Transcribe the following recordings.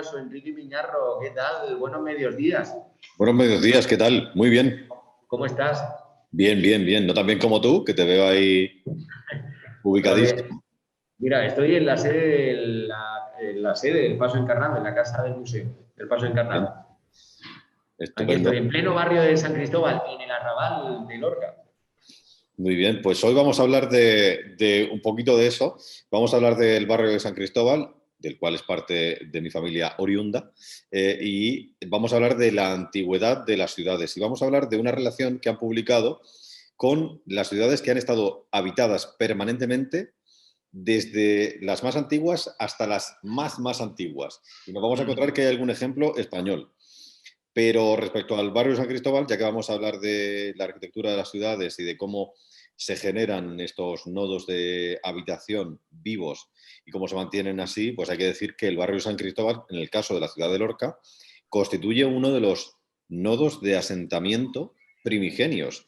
Soy Enrique Miñarro, ¿qué tal? Buenos medios días. Buenos medios días, ¿qué tal? Muy bien. ¿Cómo estás? Bien, bien, bien. No tan bien como tú, que te veo ahí Bueno, bien. ubicadísimo. Mira, estoy en la sede, en la sede del Paso Encarnado, en la casa del museo del Paso Bien, Encarnado. Aquí estupendo. estoy, en pleno barrio de San Cristóbal, en el arrabal de Lorca. Muy bien, pues hoy vamos a hablar de un poquito de eso. Vamos a hablar del barrio de San Cristóbal, del cual es parte de mi familia oriunda, y vamos a hablar de la antigüedad de las ciudades. Y vamos a hablar de una relación que han publicado con las ciudades que han estado habitadas permanentemente desde las más antiguas hasta las más antiguas. Y nos vamos a encontrar que hay algún ejemplo español. Pero respecto al barrio de San Cristóbal, ya que vamos a hablar de la arquitectura de las ciudades y de cómo se generan estos nodos de habitación vivos y cómo se mantienen así, pues hay que decir que el barrio de San Cristóbal, en el caso de la ciudad de Lorca, constituye uno de los nodos de asentamiento primigenios,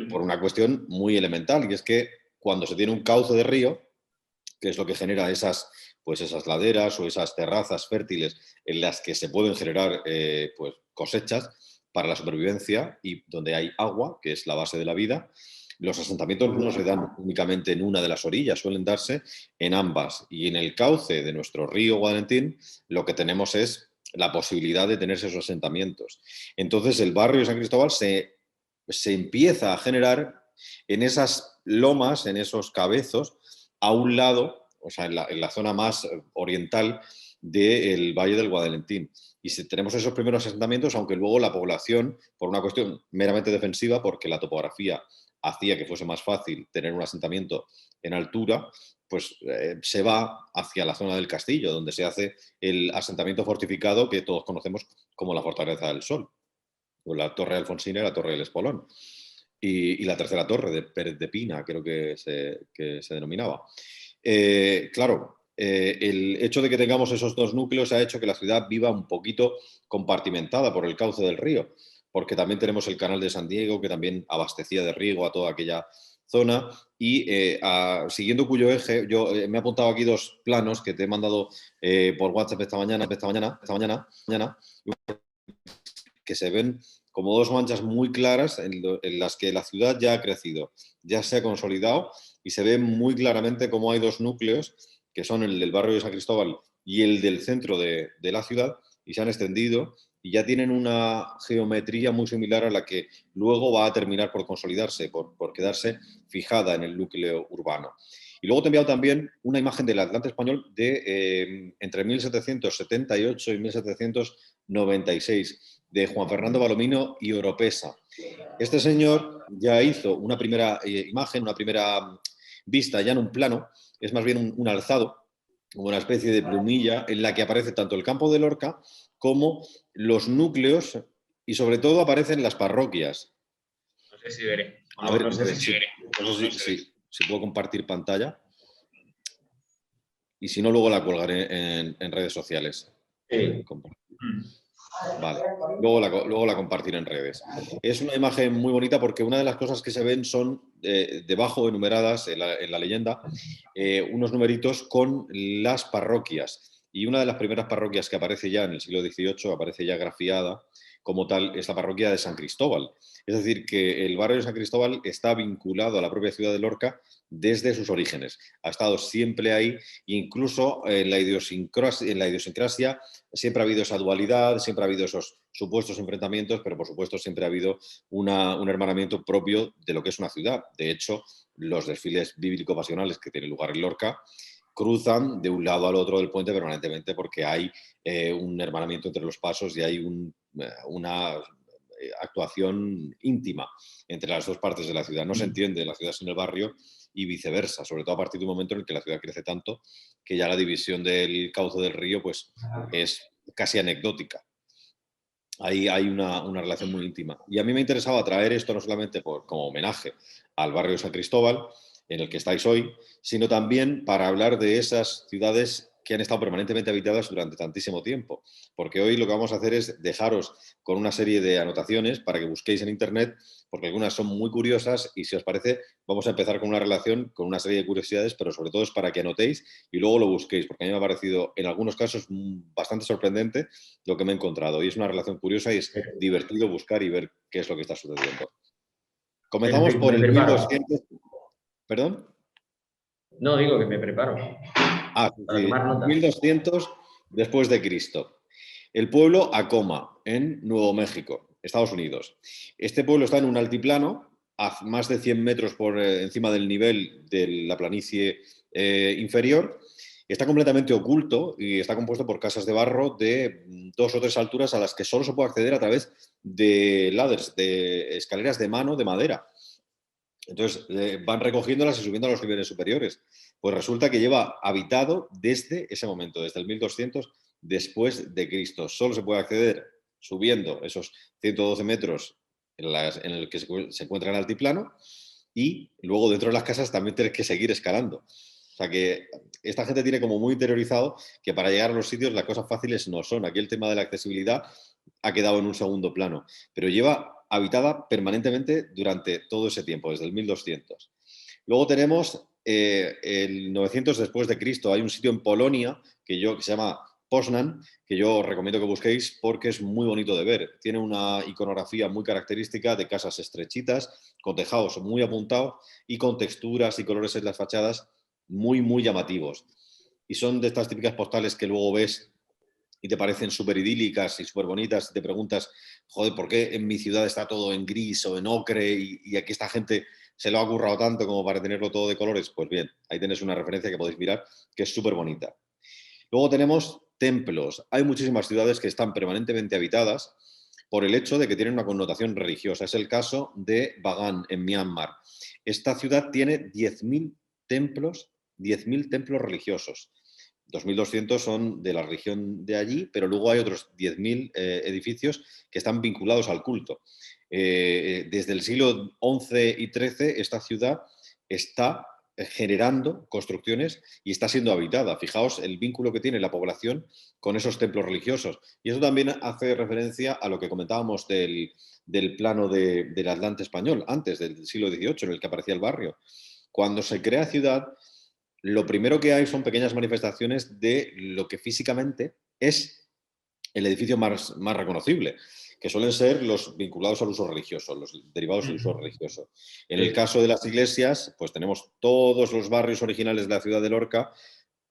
por una cuestión muy elemental, y es que cuando se tiene un cauce de río, que es lo que genera esas laderas o esas terrazas fértiles en las que se pueden generar pues cosechas para la supervivencia y donde hay agua, que es la base de la vida. Los asentamientos no se dan únicamente en una de las orillas, suelen darse en ambas. Y en el cauce de nuestro río Guadalentín lo que tenemos es la posibilidad de tener esos asentamientos. Entonces el barrio de San Cristóbal se empieza a generar en esas lomas, en esos cabezos, a un lado, o sea, en la zona más oriental del Valle del Guadalentín. Y si tenemos esos primeros asentamientos, aunque luego la población, por una cuestión meramente defensiva, porque la topografía hacía que fuese más fácil tener un asentamiento en altura, pues se va hacia la zona del castillo, donde se hace el asentamiento fortificado que todos conocemos como la Fortaleza del Sol, o la Torre Alfonsina y la Torre del Espolón. Y la tercera torre de Pérez de Pina, creo que se denominaba. Claro, el hecho de que tengamos esos dos núcleos ha hecho que la ciudad viva un poquito compartimentada por el cauce del río, porque también tenemos el canal de San Diego, que también abastecía de riego a toda aquella zona, y siguiendo cuyo eje, yo me he apuntado aquí dos planos que te he mandado por WhatsApp esta mañana, que se ven como dos manchas muy claras en las que la ciudad ya ha crecido, ya se ha consolidado y se ve muy claramente cómo hay dos núcleos, que son el del barrio de San Cristóbal y el del centro de la ciudad, y se han extendido y ya tienen una geometría muy similar a la que luego va a terminar por consolidarse, por quedarse fijada en el núcleo urbano. Y luego te he enviado también una imagen del Atlante español de entre 1778 y 1796, de Juan Fernando Balomino y Oropesa. Este señor ya hizo una primera imagen, una primera vista ya en un plano, es más bien un alzado, como una especie de plumilla en la que aparece tanto el campo de Lorca como los núcleos y sobre todo aparecen las parroquias. No sé si veré. O A no, ver, no sé si veré. no sé si puedo compartir pantalla y si no luego la colgaré en redes sociales. Sí. Vale, luego la compartiré en redes. Es una imagen muy bonita porque una de las cosas que se ven son debajo enumeradas en la leyenda unos numeritos con las parroquias. Y una de las primeras parroquias que aparece ya en el siglo XVIII, aparece ya grafiada como tal, es la parroquia de San Cristóbal. Es decir, que el barrio de San Cristóbal está vinculado a la propia ciudad de Lorca desde sus orígenes. Ha estado siempre ahí, incluso en la idiosincrasia siempre ha habido esa dualidad, siempre ha habido esos supuestos enfrentamientos, pero por supuesto siempre ha habido un hermanamiento propio de lo que es una ciudad. De hecho, los desfiles bíblico-pasionales que tienen lugar en Lorca cruzan de un lado al otro del puente permanentemente porque hay un hermanamiento entre los pasos y hay una actuación íntima entre las dos partes de la ciudad. No se entiende la ciudad sin el barrio y viceversa, sobre todo a partir de un momento en el que la ciudad crece tanto que ya la división del cauce del río pues, es casi anecdótica. Ahí hay una relación muy íntima. Y a mí me interesaba traer esto no solamente como homenaje al barrio de San Cristóbal, en el que estáis hoy, sino también para hablar de esas ciudades que han estado permanentemente habitadas durante tantísimo tiempo. Porque hoy lo que vamos a hacer es dejaros con una serie de anotaciones para que busquéis en Internet, porque algunas son muy curiosas y si os parece vamos a empezar con una relación, con una serie de curiosidades, pero sobre todo es para que anotéis y luego lo busquéis, porque a mí me ha parecido en algunos casos bastante sorprendente lo que me he encontrado. Y es una relación curiosa y es divertido buscar y ver qué es lo que está sucediendo. Comenzamos Perfecto, por me el preparo. 1200. ¿Perdón? No, digo que me preparo Sí, para sí, tomar nota. 1200 después de Cristo. El pueblo Acoma, en Nuevo México, Estados Unidos. Este pueblo está en un altiplano, a más de 100 metros por encima del nivel de la planicie inferior. Está completamente oculto y está compuesto por casas de barro de 2 o 3 alturas a las que solo se puede acceder a través de ladders, de escaleras de mano de madera. Entonces van recogiéndolas y subiendo a los niveles superiores. Pues resulta que lleva habitado desde ese momento, desde el 1200 después de Cristo. Solo se puede acceder subiendo esos 112 metros en el que se encuentra el altiplano y luego dentro de las casas también tienes que seguir escalando. O sea que esta gente tiene como muy interiorizado que para llegar a los sitios las cosas fáciles no son. Aquí el tema de la accesibilidad ha quedado en un segundo plano, pero lleva habitada permanentemente durante todo ese tiempo, desde el 1200. Luego tenemos el 900 después de Cristo. Hay un sitio en Polonia que se llama Poznan, que yo os recomiendo que busquéis porque es muy bonito de ver. Tiene una iconografía muy característica de casas estrechitas, con tejados muy apuntados y con texturas y colores en las fachadas muy, muy llamativos. Y son de estas típicas postales que luego ves y te parecen súper idílicas y súper bonitas y te preguntas, joder, ¿por qué en mi ciudad está todo en gris o en ocre y aquí esta gente se lo ha currado tanto como para tenerlo todo de colores? Pues bien, ahí tenéis una referencia que podéis mirar que es súper bonita. Luego tenemos templos. Hay muchísimas ciudades que están permanentemente habitadas por el hecho de que tienen una connotación religiosa. Es el caso de Bagan, en Myanmar. Esta ciudad tiene 10.000 templos religiosos. 2.200 son de la religión de allí, pero luego hay otros 10.000 edificios que están vinculados al culto. Desde el siglo XI y XIII, esta ciudad está generando construcciones y está siendo habitada. Fijaos el vínculo que tiene la población con esos templos religiosos. Y eso también hace referencia a lo que comentábamos del plano del Atlante español, antes del siglo XVIII, en el que aparecía el barrio. Cuando se crea ciudad, lo primero que hay son pequeñas manifestaciones de lo que físicamente es el edificio más reconocible, que suelen ser los vinculados al uso religioso, los derivados del uso religioso. En el Sí. caso de las iglesias, pues tenemos todos los barrios originales de la ciudad de Lorca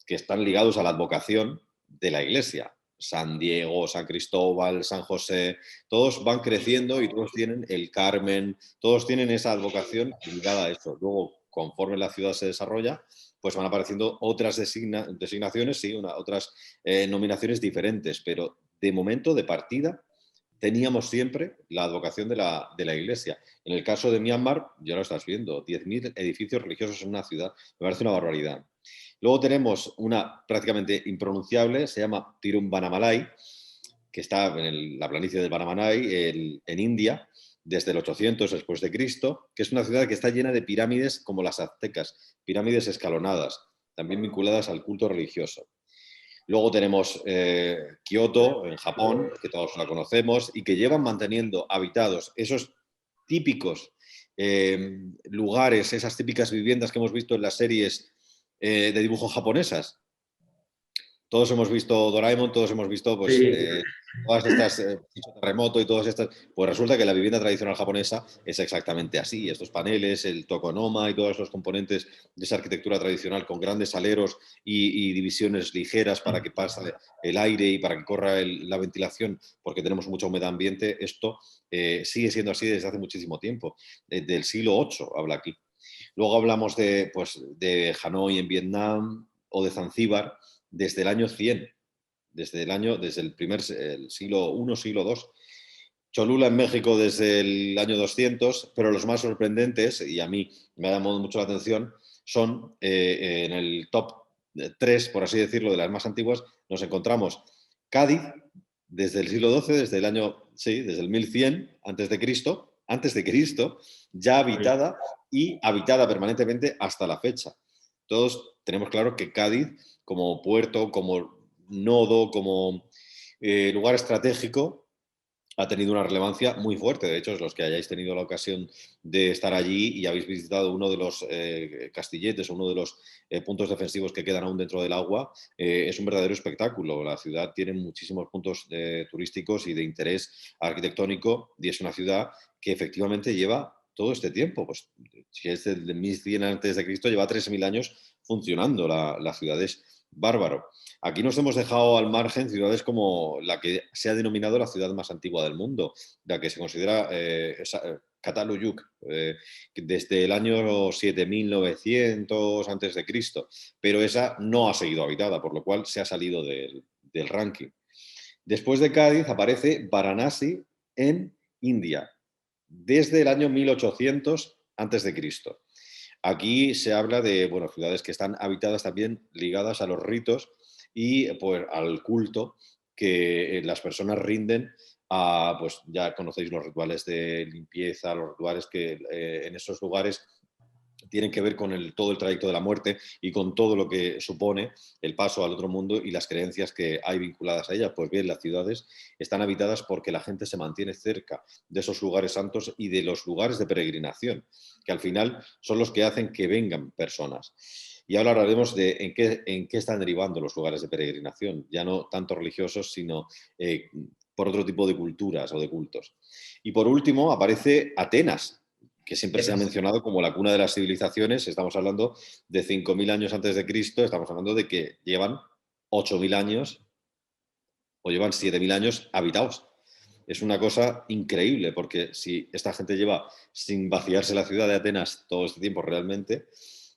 que están ligados a la advocación de la iglesia. San Diego, San Cristóbal, San José, todos van creciendo y todos tienen el Carmen, todos tienen esa advocación ligada a eso. Luego, conforme la ciudad se desarrolla, pues van apareciendo otras designaciones, sí, otras nominaciones diferentes, pero de momento, de partida, teníamos siempre la advocación de la iglesia. En el caso de Myanmar, ya lo estás viendo, 10.000 edificios religiosos en una ciudad, me parece una barbaridad. Luego tenemos una prácticamente impronunciable, se llama Tirumbannamalai, que está en la planicie del Bannamanai, en India, desde el 800 después de Cristo, que es una ciudad que está llena de pirámides como las aztecas, pirámides escalonadas, también vinculadas al culto religioso. Luego tenemos Kioto, en Japón, que todos la conocemos, y que llevan manteniendo habitados esos típicos lugares, esas típicas viviendas que hemos visto en las series de dibujo japonesas. Todos hemos visto Doraemon, todos hemos visto pues, Sí. todas estas, terremoto y todas estas. Pues resulta que la vivienda tradicional japonesa es exactamente así. Estos paneles, el tokonoma y todos los componentes de esa arquitectura tradicional con grandes aleros y divisiones ligeras para que pase el aire y para que corra la ventilación, porque tenemos mucha humedad ambiente. Esto sigue siendo así desde hace muchísimo tiempo. Del siglo VIII habla aquí. Luego hablamos de Hanoi en Vietnam o de Zanzíbar desde el año 100, desde el siglo I, siglo II. Cholula en México desde el año 200, pero los más sorprendentes, y a mí me ha llamado mucho la atención, son en el top 3, por así decirlo, de las más antiguas, nos encontramos Cádiz desde el siglo XII, desde el año, sí, desde el 1100 antes de Cristo, ya habitada y habitada permanentemente hasta la fecha. todos tenemos claro que Cádiz, como puerto, como nodo, como lugar estratégico, ha tenido una relevancia muy fuerte. De hecho, los que hayáis tenido la ocasión de estar allí y habéis visitado uno de los castilletes, uno de los puntos defensivos que quedan aún dentro del agua, es un verdadero espectáculo. La ciudad tiene muchísimos puntos turísticos y de interés arquitectónico, y es una ciudad que efectivamente lleva todo este tiempo. Pues, si es del 1100 antes de Cristo, lleva 3000 años funcionando la ciudad. Es bárbaro. Aquí nos hemos dejado al margen ciudades como la que se ha denominado la ciudad más antigua del mundo, la que se considera Cataluyuk, desde el año 7900 antes de Cristo, pero esa no ha seguido habitada, por lo cual se ha salido del ranking. Después de Cádiz aparece Varanasi en India, desde el año 1800 antes de Cristo. Aquí se habla de, bueno, ciudades que están habitadas también ligadas a los ritos y pues, al culto que las personas rinden a, pues ya conocéis los rituales de limpieza, los rituales que en esos lugares tienen que ver con todo el trayecto de la muerte y con todo lo que supone el paso al otro mundo y las creencias que hay vinculadas a ella. Pues bien, las ciudades están habitadas porque la gente se mantiene cerca de esos lugares santos y de los lugares de peregrinación, que al final son los que hacen que vengan personas. Y ahora hablaremos de en qué están derivando los lugares de peregrinación, ya no tanto religiosos, sino por otro tipo de culturas o de cultos. Y por último aparece Atenas, que siempre se ha mencionado como la cuna de las civilizaciones. Estamos hablando de 5000 años antes de Cristo, estamos hablando de que llevan 8000 años o llevan 7000 años habitados. Es una cosa increíble, porque si esta gente lleva sin vaciarse la ciudad de Atenas todo este tiempo realmente,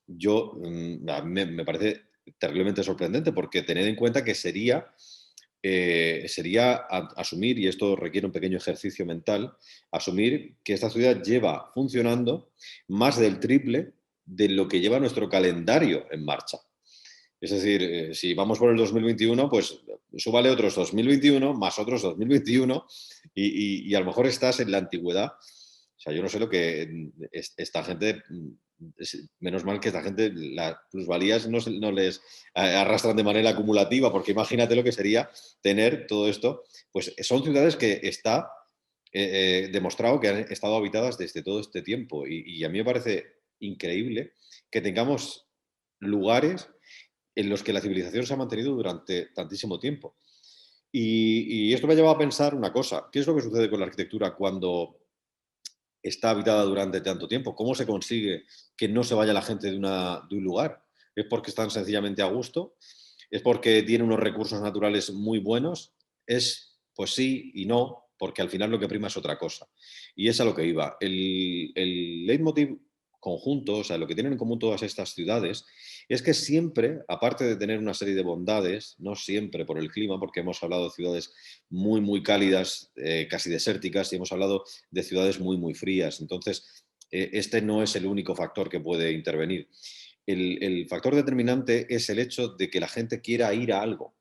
a mí me parece terriblemente sorprendente, porque tened en cuenta que sería asumir, y esto requiere un pequeño ejercicio mental, asumir que esta ciudad lleva funcionando más del triple de lo que lleva nuestro calendario en marcha. Es decir, si vamos por el 2021, pues súbale otros 2021 más otros 2021 y a lo mejor estás en la antigüedad. O sea, yo no sé lo que esta gente, menos mal que esta gente las plusvalías no les arrastran de manera acumulativa, porque imagínate lo que sería tener todo esto. Pues son ciudades que está demostrado que han estado habitadas desde todo este tiempo y a mí me parece increíble que tengamos lugares en los que la civilización se ha mantenido durante tantísimo tiempo. Y esto me ha llevado a pensar una cosa: ¿qué es lo que sucede con la arquitectura cuando está habitada durante tanto tiempo? ¿Cómo se consigue que no se vaya la gente de un lugar? ¿Es porque están sencillamente a gusto? ¿Es porque tiene unos recursos naturales muy buenos? Pues sí y no, porque al final lo que prima es otra cosa. Y es a lo que iba. El leitmotiv conjunto, o sea, lo que tienen en común todas estas ciudades, es que siempre, aparte de tener una serie de bondades, no siempre por el clima, porque hemos hablado de ciudades muy, muy cálidas, casi desérticas, y hemos hablado de ciudades muy, muy frías. Entonces, este no es el único factor que puede intervenir. El factor determinante es el hecho de que la gente quiera ir a algo.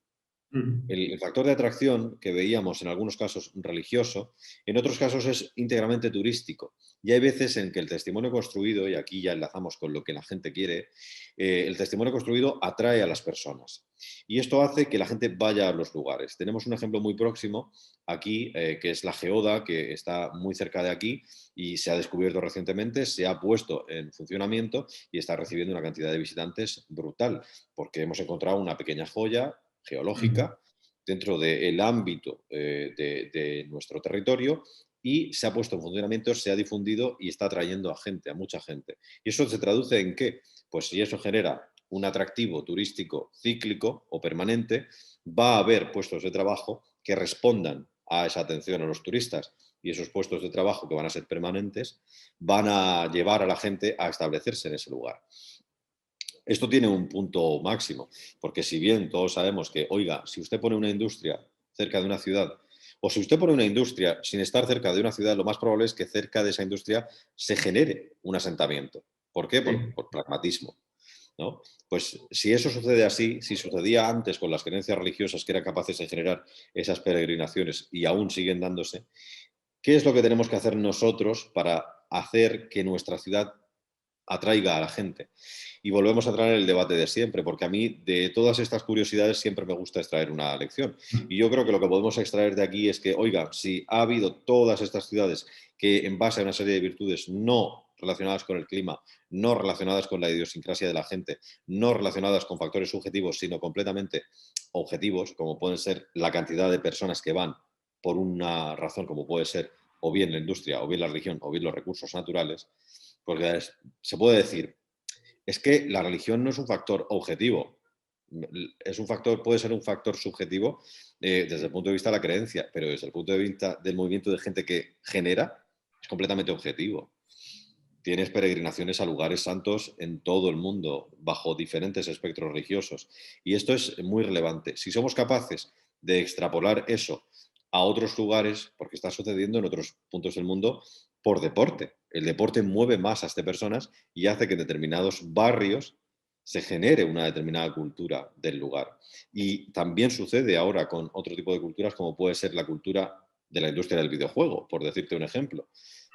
El factor de atracción que veíamos en algunos casos religioso, en otros casos es íntegramente turístico. Y hay veces en que el testimonio construido, y aquí ya enlazamos con lo que la gente quiere, el testimonio construido atrae a las personas. Y esto hace que la gente vaya a los lugares. Tenemos un ejemplo muy próximo aquí, que es la Geoda, que está muy cerca de aquí y se ha descubierto recientemente, se ha puesto en funcionamiento y está recibiendo una cantidad de visitantes brutal, porque hemos encontrado una pequeña joya geológica dentro del ámbito de nuestro territorio y se ha puesto en funcionamiento, se ha difundido y está atrayendo a gente, a mucha gente. ¿Y eso se traduce en qué? Pues si eso genera un atractivo turístico cíclico o permanente, va a haber puestos de trabajo que respondan a esa atención a los turistas, y esos puestos de trabajo que van a ser permanentes van a llevar a la gente a establecerse en ese lugar. Esto tiene un punto máximo, porque si bien todos sabemos que, oiga, si usted pone una industria cerca de una ciudad, o si usted pone una industria sin estar cerca de una ciudad, lo más probable es que cerca de esa industria se genere un asentamiento. ¿Por qué? Por pragmatismo, ¿no? Pues si eso sucede así, si sucedía antes con las creencias religiosas que eran capaces de generar esas peregrinaciones y aún siguen dándose, ¿qué es lo que tenemos que hacer nosotros para hacer que nuestra ciudad atraiga a la gente. Y volvemos a traer el debate de siempre, porque a mí de todas estas curiosidades siempre me gusta extraer una lección. Y yo creo que lo que podemos extraer de aquí es que, oiga, si ha habido todas estas ciudades que en base a una serie de virtudes no relacionadas con el clima, no relacionadas con la idiosincrasia de la gente, no relacionadas con factores subjetivos, sino completamente objetivos, como pueden ser la cantidad de personas que van por una razón, como puede ser o bien la industria, o bien la religión, o bien los recursos naturales, porque se puede decir, es que la religión no es un factor objetivo, es un factor, puede ser un factor subjetivo desde el punto de vista de la creencia, pero desde el punto de vista del movimiento de gente que genera, es completamente objetivo. Tienes peregrinaciones a lugares santos en todo el mundo, bajo diferentes espectros religiosos. Y esto es muy relevante. Si somos capaces de extrapolar eso a otros lugares, porque está sucediendo en otros puntos del mundo, por deporte. El deporte mueve masas de personas y hace que en determinados barrios se genere una determinada cultura del lugar. Y también sucede ahora con otro tipo de culturas, como puede ser la cultura de la industria del videojuego, por decirte un ejemplo,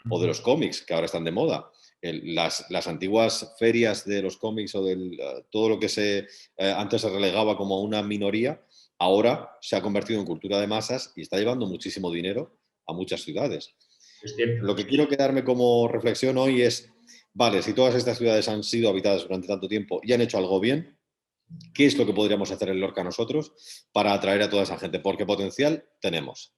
o de los cómics, que ahora están de moda. Las antiguas ferias de los cómics o de todo lo que antes se relegaba como una minoría, ahora se ha convertido en cultura de masas y está llevando muchísimo dinero a muchas ciudades. Es cierto. Lo que quiero quedarme como reflexión hoy es, vale, si todas estas ciudades han sido habitadas durante tanto tiempo y han hecho algo bien, ¿qué es lo que podríamos hacer en Lorca nosotros para atraer a toda esa gente? Porque potencial tenemos.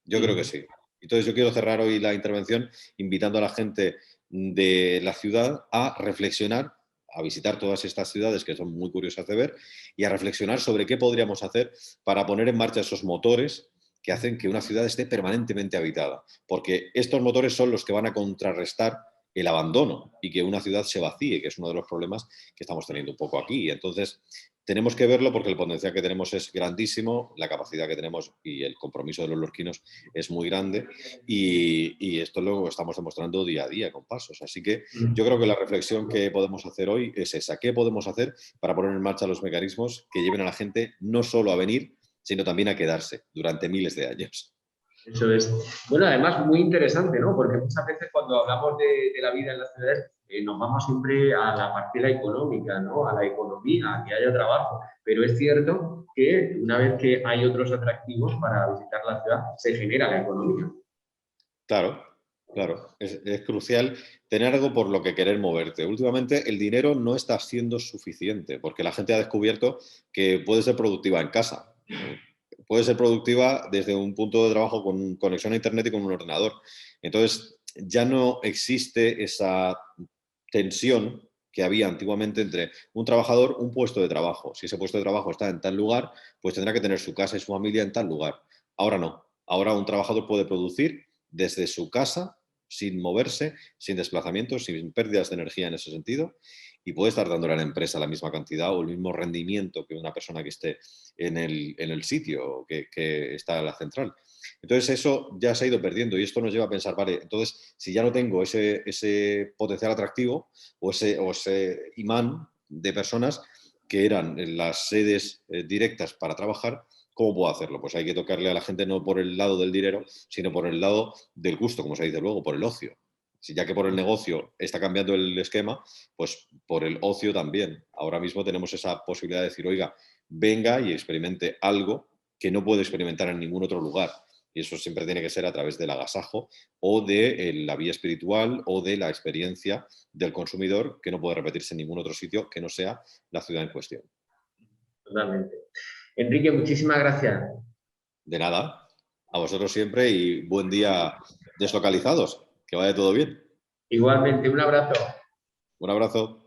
Yo creo que sí. Entonces yo quiero cerrar hoy la intervención invitando a la gente de la ciudad a reflexionar, a visitar todas estas ciudades que son muy curiosas de ver y a reflexionar sobre qué podríamos hacer para poner en marcha esos motores que hacen que una ciudad esté permanentemente habitada. Porque estos motores son los que van a contrarrestar el abandono y que una ciudad se vacíe, que es uno de los problemas que estamos teniendo un poco aquí. Entonces, tenemos que verlo porque el potencial que tenemos es grandísimo, la capacidad que tenemos y el compromiso de los lorquinos es muy grande y esto lo estamos demostrando día a día con pasos. Así que yo creo que la reflexión que podemos hacer hoy es esa. ¿Qué podemos hacer para poner en marcha los mecanismos que lleven a la gente no solo a venir, sino también a quedarse durante miles de años? Eso es. Bueno, además muy interesante, ¿no? Porque muchas veces cuando hablamos de la vida en las ciudades nos vamos siempre a la partida económica, ¿no? A la economía, a que haya trabajo. Pero es cierto que una vez que hay otros atractivos para visitar la ciudad, se genera la economía. Claro, claro. Es crucial tener algo por lo que querer moverte. Últimamente el dinero no está siendo suficiente porque la gente ha descubierto que puede ser productiva en casa. Puede ser productiva desde un punto de trabajo con conexión a internet y con un ordenador. Entonces, ya no existe esa tensión que había antiguamente entre un trabajador, un puesto de trabajo. Si ese puesto de trabajo está en tal lugar, pues tendrá que tener su casa y su familia en tal lugar. Ahora no. Ahora un trabajador puede producir desde su casa, sin moverse, sin desplazamientos, sin pérdidas de energía en ese sentido, y puede estar dando a la empresa la misma cantidad o el mismo rendimiento que una persona que esté en el sitio que está en la central. Entonces eso ya se ha ido perdiendo y esto nos lleva a pensar, vale, entonces si ya no tengo ese potencial atractivo o ese imán de personas que eran en las sedes directas para trabajar, ¿cómo puedo hacerlo? Pues hay que tocarle a la gente no por el lado del dinero, sino por el lado del gusto, como se dice luego, por el ocio. Si ya que por el negocio está cambiando el esquema, pues por el ocio también. Ahora mismo tenemos esa posibilidad de decir, oiga, venga y experimente algo que no puede experimentar en ningún otro lugar. Y eso siempre tiene que ser a través del agasajo o de la vía espiritual o de la experiencia del consumidor que no puede repetirse en ningún otro sitio que no sea la ciudad en cuestión. Totalmente. Enrique, muchísimas gracias. De nada, a vosotros siempre y buen día deslocalizados. Que vaya todo bien. Igualmente, un abrazo. Un abrazo.